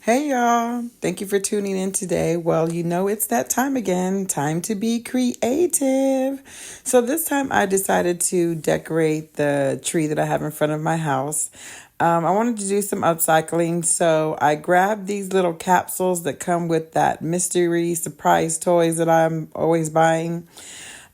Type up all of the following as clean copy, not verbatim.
Hey y'all, thank you for tuning in today. Well, you know it's that time again, time to be creative. So this time I decided to decorate the tree that I have in front of my house. I wanted to do some upcycling, so I grabbed these little capsules that come with that mystery surprise toys that I'm always buying.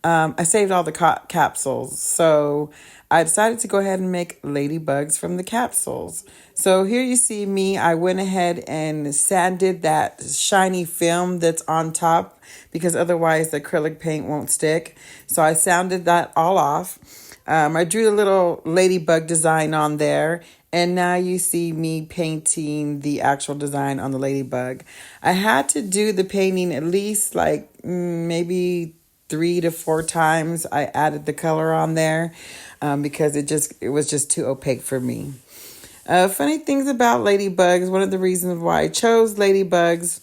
I saved all the capsules, so I decided to go ahead and make ladybugs from the capsules. So here you see me. I went ahead and sanded that shiny film that's on top because otherwise the acrylic paint won't stick. So I sanded that all off. I drew a little ladybug design on there. And now you see me painting the actual design on the ladybug. I had to do the painting at least maybe 3 to 4 times. I added the color on there because it was just too opaque for me. Funny things about ladybugs. One of the reasons why I chose ladybugs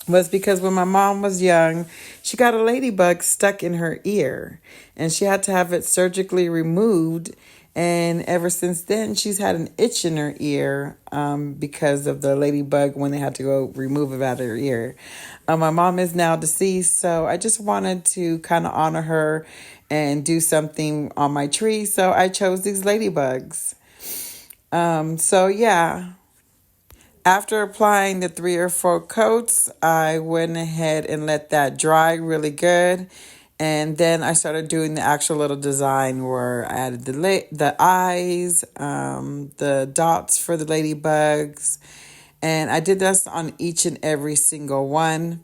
was because when my mom was young, she got a ladybug stuck in her ear and she had to have it surgically removed. And ever since then, she's had an itch in her ear because of the ladybug when they had to go remove it out of her ear. My mom is now deceased, so I just wanted to kind of honor her and do something on my tree. So I chose these ladybugs. So yeah, after applying the 3 or 4 coats, I went ahead and let that dry really good. And then I started doing the actual little design where I added the eyes, the dots for the ladybugs. And I did this on each and every single one.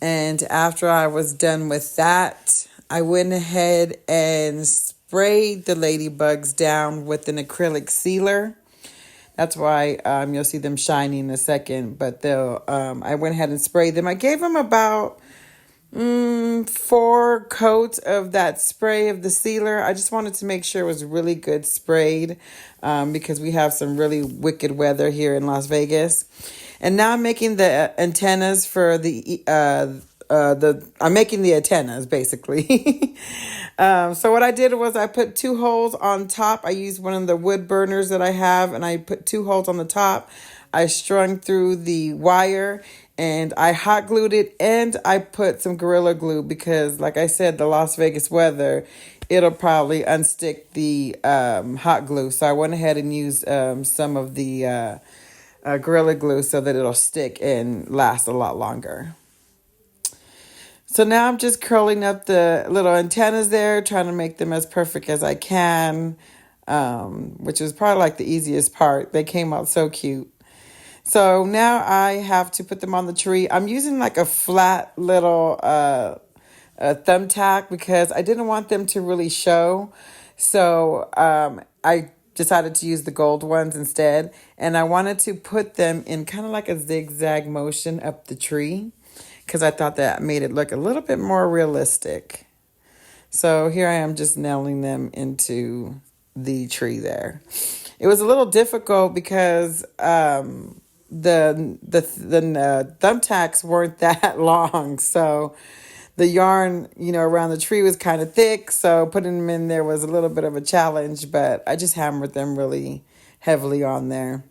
And after I was done with that, I went ahead and sprayed the ladybugs down with an acrylic sealer. That's why you'll see them shiny in a second. But I went ahead and sprayed them. I gave them about 4 coats of that spray of the sealer. I just wanted to make sure it was really good sprayed because we have some really wicked weather here in Las Vegas. And now I'm making the antennas for I'm making the antennas basically. So what I did was I put 2 holes on top. I used one of the wood burners that I have and I put 2 holes on the top. I strung through the wire and I hot glued it and I put some Gorilla Glue because like I said, the Las Vegas weather, it'll probably unstick the hot glue. So I went ahead and used some of the Gorilla Glue so that it'll stick and last a lot longer. So now I'm just curling up the little antennas there, trying to make them as perfect as I can, which is probably like the easiest part. They came out so cute. So now I have to put them on the tree. I'm using like a flat little thumbtack because I didn't want them to really show. So I decided to use the gold ones instead. And I wanted to put them in kind of like a zigzag motion up the tree because I thought that made it look a little bit more realistic. So here I am just nailing them into the tree there. It was a little difficult because the thumbtacks weren't that long, so the yarn around the tree was kind of thick, so putting them in there was a little bit of a challenge, but I just hammered them really heavily on there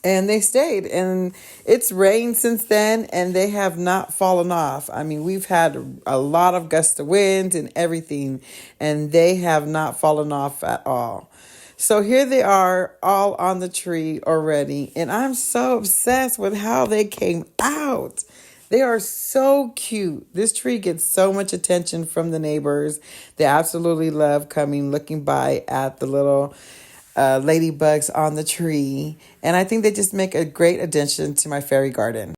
and they stayed. And it's rained since then and they have not fallen off. I mean, we've had a lot of gust of wind and everything and they have not fallen off at all. So here they are all on the tree already. And I'm so obsessed with how they came out. They are so cute. This tree gets so much attention from the neighbors. They absolutely love looking by at the little ladybugs on the tree. And I think they just make a great addition to my fairy garden.